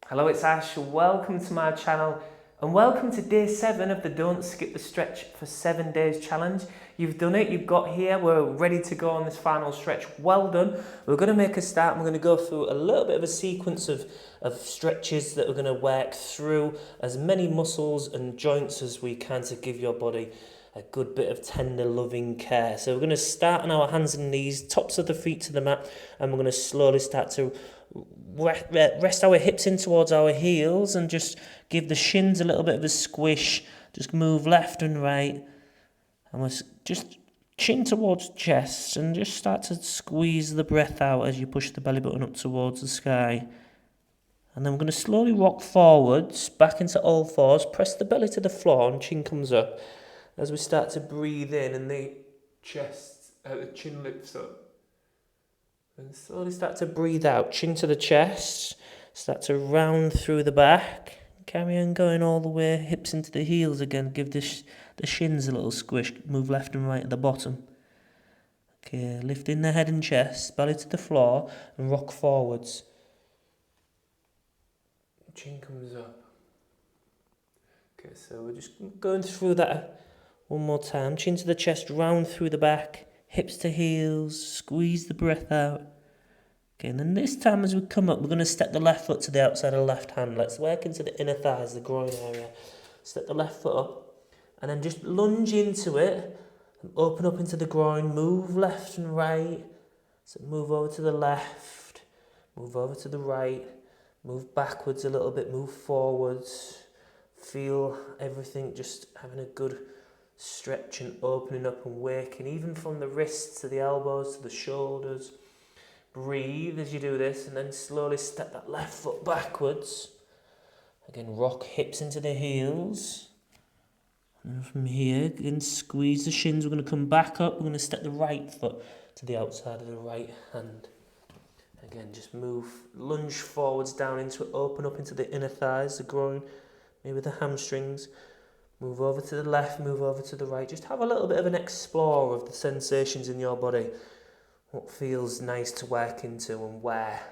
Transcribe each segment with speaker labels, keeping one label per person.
Speaker 1: Hello, it's Ash. Welcome to my channel and welcome to day 7 of the Don't Skip the Stretch for 7 Days challenge. You've done it, you've got here, we're ready to go on this final stretch. Well done. We're going to make a start and we're going to go through a little bit of a sequence of stretches that we're going to work through as many muscles and joints as we can to give your body a good bit of tender, loving care. So we're going to start on our hands and knees, tops of the feet to the mat, and we're going to slowly start to rest our hips in towards our heels and just give the shins a little bit of a squish. Just move left and right, and we'll just chin towards chest and just start to squeeze the breath out as you push the belly button up towards the sky. And then we're going to slowly rock forwards, back into all fours, press the belly to the floor and chin comes up. As we start to breathe in and the chin lifts up. And slowly start to breathe out, chin to the chest, start to round through the back. Carry on going all the way, hips into the heels again, give the shins a little squish, move left and right at the bottom. Okay, lifting the head and chest, belly to the floor and rock forwards. Chin comes up. Okay, so we're just going through that one more time. Chin to the chest, round through the back, hips to heels, squeeze the breath out. Okay, and then this time as we come up, we're going to step the left foot to the outside of the left hand. Let's work into the inner thighs, the groin area. Step the left foot up, and then just lunge into it, and open up into the groin, move left and right. So move over to the left, move over to the right, move backwards a little bit, move forwards. Feel everything just having a good stretch and opening up and waking, even from the wrists to the elbows to the shoulders. Breathe as you do this, and then slowly step that left foot backwards. Again, rock hips into the heels. And from here, again, squeeze the shins. We're going to come back up. We're going to step the right foot to the outside of the right hand. Again, just move, lunge forwards down into it, open up into the inner thighs, the groin, maybe the hamstrings. Move over to the left, move over to the right. Just have a little bit of an explore of the sensations in your body. What feels nice to work into and where.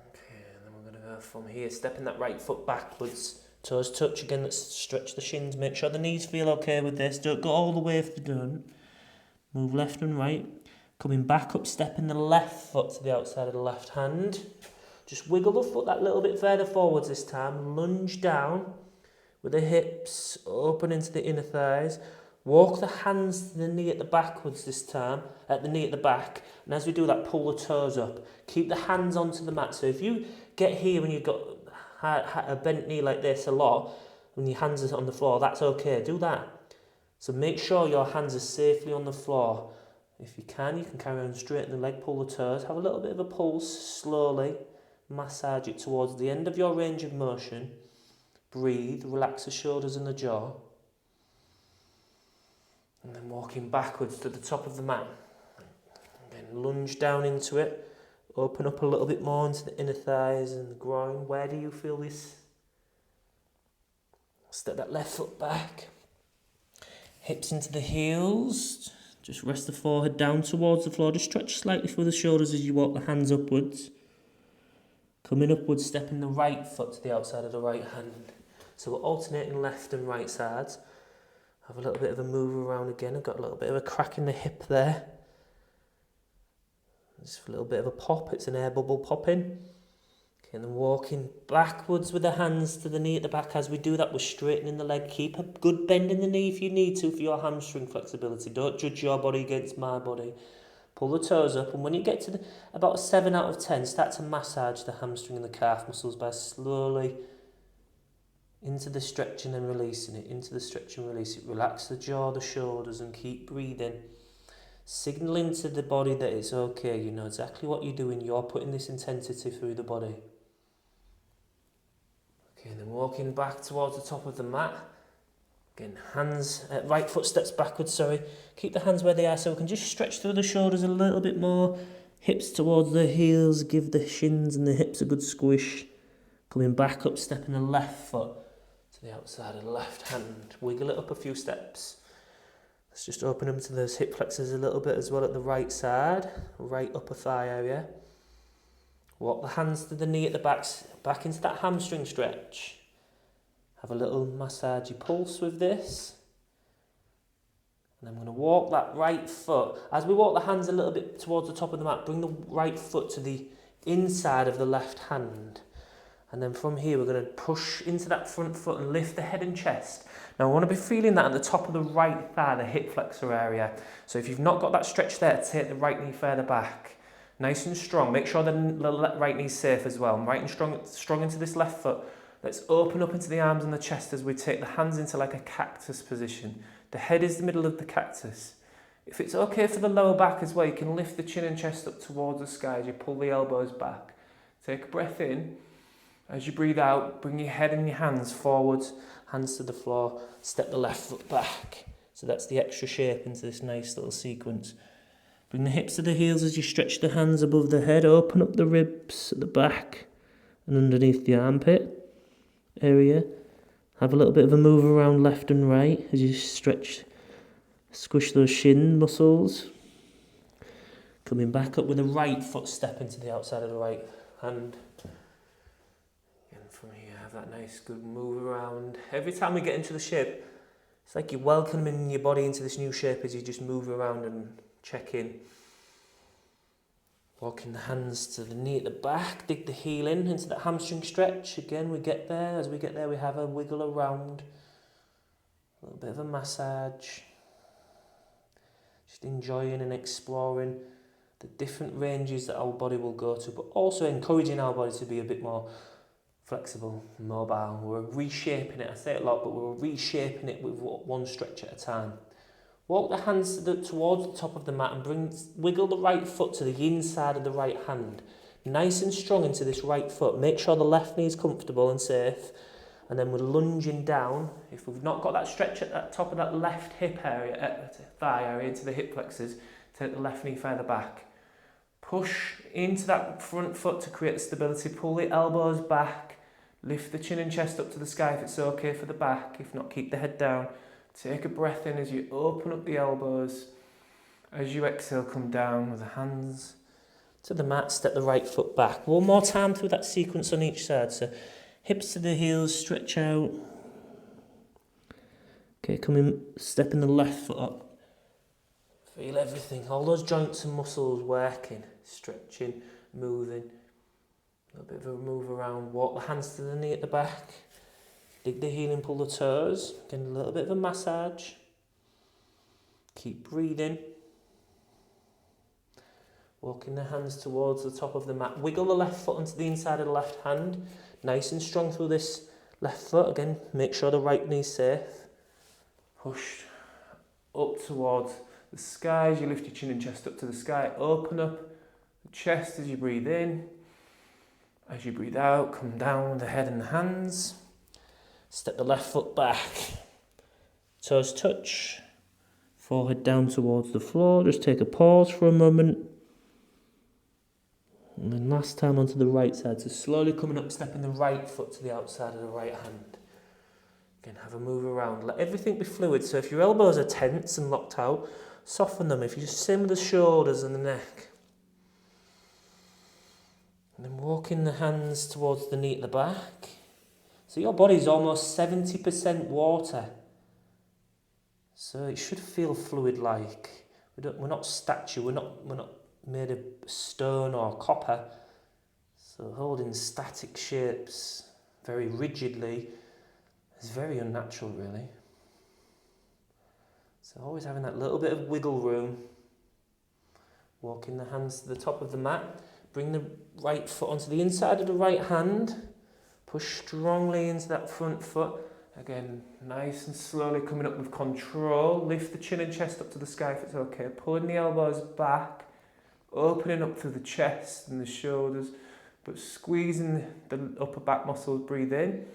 Speaker 1: Okay, and then we're going to go from here, stepping that right foot backwards. Toes touch again, let's stretch the shins. Make sure the knees feel okay with this. Don't go all the way if they're done. Move left and right. Coming back up, stepping the left foot to the outside of the left hand. Just wiggle the foot that little bit further forwards this time. Lunge down with the hips open into the inner thighs. Walk the hands to the knee at the backwards this time, at the knee at the back. And as we do that, pull the toes up. Keep the hands onto the mat. So if you get here when you've got a bent knee like this a lot, when your hands are on the floor, that's okay. Do that. So make sure your hands are safely on the floor. If you can carry on straighten the leg, pull the toes. Have a little bit of a pulse, slowly. Massage it towards the end of your range of motion. Breathe, relax the shoulders and the jaw. And then walking backwards to the top of the mat. Again, lunge down into it. Open up a little bit more into the inner thighs and the groin. Where do you feel this? Step that left foot back. Hips into the heels. Just rest the forehead down towards the floor. Just stretch slightly through the shoulders as you walk the hands upwards. Coming upwards, stepping the right foot to the outside of the right hand. So we're alternating left and right sides. Have a little bit of a move around again. I've got a little bit of a crack in the hip there. Just a little bit of a pop. It's an air bubble popping. Okay, and then walking backwards with the hands to the knee at the back. As we do that, we're straightening the leg. Keep a good bend in the knee if you need to for your hamstring flexibility. Don't judge your body against my body. Pull the toes up, and when you get to about a 7 out of 10, start to massage the hamstring and the calf muscles by slowly into the stretching and releasing it, into the stretch and release it. Relax the jaw, the shoulders, and keep breathing. Signalling to the body that it's okay, you know exactly what you're doing, you're putting this intensity through the body. Okay, and then walking back towards the top of the mat. Again, hands, right foot steps backwards, Keep the hands where they are so we can just stretch through the shoulders a little bit more. Hips towards the heels, give the shins and the hips a good squish. Coming back up, stepping the left foot to the outside of the left hand. Wiggle it up a few steps. Let's just open them to those hip flexors a little bit as well at the right side, right upper thigh area. Walk the hands to the knee at the back into that hamstring stretch. Have a little massagey pulse with this. And I'm going to walk that right foot. As we walk the hands a little bit towards the top of the mat, bring the right foot to the inside of the left hand. And then from here, we're going to push into that front foot and lift the head and chest. Now, I want to be feeling that at the top of the right thigh, the hip flexor area. So if you've not got that stretch there, take the right knee further back. Nice and strong. Make sure the right knee's safe as well. Right and strong into this left foot. Let's open up into the arms and the chest as we take the hands into like a cactus position. The head is the middle of the cactus. If it's okay for the lower back as well, you can lift the chin and chest up towards the sky as you pull the elbows back. Take a breath in. As you breathe out, bring your head and your hands forwards, hands to the floor, step the left foot back. So that's the extra shape into this nice little sequence. Bring the hips to the heels as you stretch the hands above the head, open up the ribs at the back and underneath the armpit area. Have a little bit of a move around left and right as you squish those shin muscles. Coming back up with the right foot step into the outside of the right hand. And from here, have that nice good move around. Every time we get into the shape, it's like you're welcoming your body into this new shape as you just move around and check in. Walking the hands to the knee at the back, dig the heel in into that hamstring stretch. Again, we get there. As we get there, we have a wiggle around. A little bit of a massage. Just enjoying and exploring the different ranges that our body will go to, but also encouraging our body to be a bit more flexible, mobile. We're reshaping it. I say it a lot, but we're reshaping it with one stretch at a time. Walk the hands towards the top of the mat and wiggle the right foot to the inside of the right hand. Nice and strong into this right foot. Make sure the left knee is comfortable and safe. And then we're lunging down. If we've not got that stretch at the top of that left hip area, thigh area into the hip flexors, take the left knee further back. Push into that front foot to create stability. Pull the elbows back. Lift the chin and chest up to the sky if it's okay for the back. If not, keep the head down. Take a breath in as you open up the elbows. As you exhale, come down with the hands to the mat, step the right foot back. One more time through that sequence on each side. So hips to the heels, stretch out. Okay, stepping the left foot up. Feel everything, all those joints and muscles working, stretching, moving. A little bit of a move around, walk the hands to the knee at the back. Dig the heel and pull the toes. Again, a little bit of a massage. Keep breathing. Walking the hands towards the top of the mat. Wiggle the left foot onto the inside of the left hand. Nice and strong through this left foot. Again, make sure the right knee's safe. Push up towards the sky as you lift your chin and chest up to the sky. Open up the chest as you breathe in. As you breathe out, come down with the head and the hands. Step the left foot back, toes touch, forehead down towards the floor. Just take a pause for a moment. And then last time onto the right side. So slowly coming up, stepping the right foot to the outside of the right hand. Again, have a move around. Let everything be fluid. So if your elbows are tense and locked out, soften them. If you just same with the shoulders and the neck. And then walking the hands towards the knee at the back. So your body's almost 70% water. So it should feel fluid-like. We're not statue, we're not made of stone or copper. So holding static shapes very rigidly is very unnatural, really. So always having that little bit of wiggle room. Walking the hands to the top of the mat. Bring the right foot onto the inside of the right hand. Push strongly into that front foot. Again, nice and slowly coming up with control. Lift the chin and chest up to the sky if it's okay. Pulling the elbows back. Opening up through the chest and the shoulders. But squeezing the upper back muscles. Breathe in.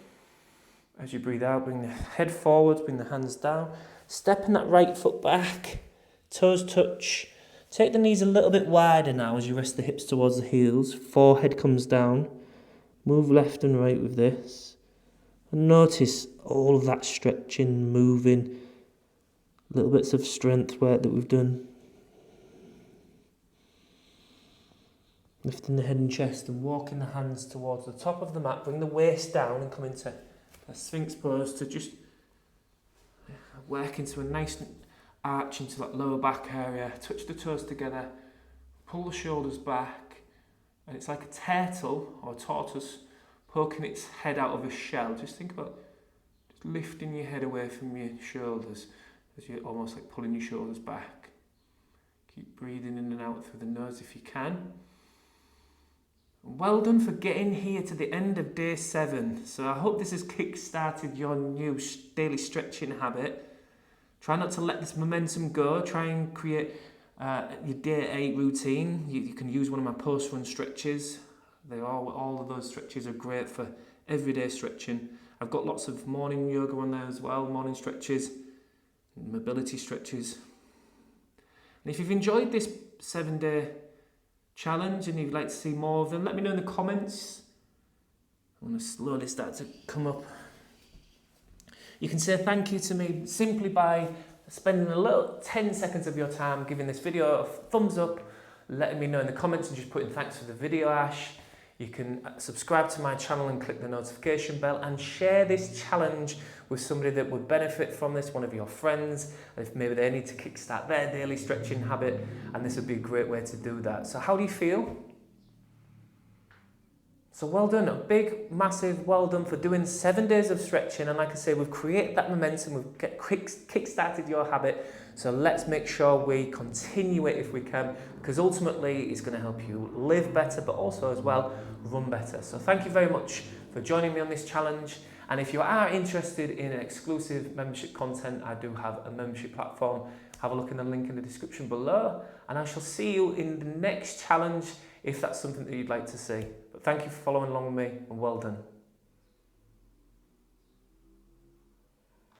Speaker 1: As you breathe out, bring the head forwards, bring the hands down. Stepping that right foot back. Toes touch. Take the knees a little bit wider now as you rest the hips towards the heels. Forehead comes down. Move left and right with this. And notice all of that stretching, moving, little bits of strength work that we've done. Lifting the head and chest and walking the hands towards the top of the mat. Bring the waist down and come into a Sphinx pose to just work into a nice arch into that lower back area. Touch the toes together, pull the shoulders back, and it's like a turtle or a tortoise poking its head out of a shell. Just think about just lifting your head away from your shoulders as you're almost like pulling your shoulders back. Keep breathing in and out through the nose if you can. Well done for getting here to the end of day 7. So I hope this has kick-started your new daily stretching habit. Try not to let this momentum go. Try and create your day 8 routine. You can use one of my post-run stretches. All of those stretches are great for everyday stretching. I've got lots of morning yoga on there as well, morning stretches, mobility stretches. And if you've enjoyed this 7-day challenge and you'd like to see more of them, let me know in the comments. I'm going to slowly start to come up. You can say thank you to me simply by spending a little 10 seconds of your time giving this video a thumbs up, letting me know in the comments and just putting thanks for the video, Ash. You can subscribe to my channel and click the notification bell and share this challenge with somebody that would benefit from this, one of your friends, if maybe they need to kickstart their daily stretching habit, and this would be a great way to do that. So how do you feel? So well done, a big, massive well done for doing 7 days of stretching. And like I say, we've created that momentum, we've kick-started your habit. So let's make sure we continue it if we can, because ultimately it's going to help you live better, but also as well, run better. So thank you very much for joining me on this challenge. And if you are interested in exclusive membership content, I do have a membership platform. Have a look in the link in the description below. And I shall see you in the next challenge if that's something that you'd like to see. But thank you for following along with me, and well done.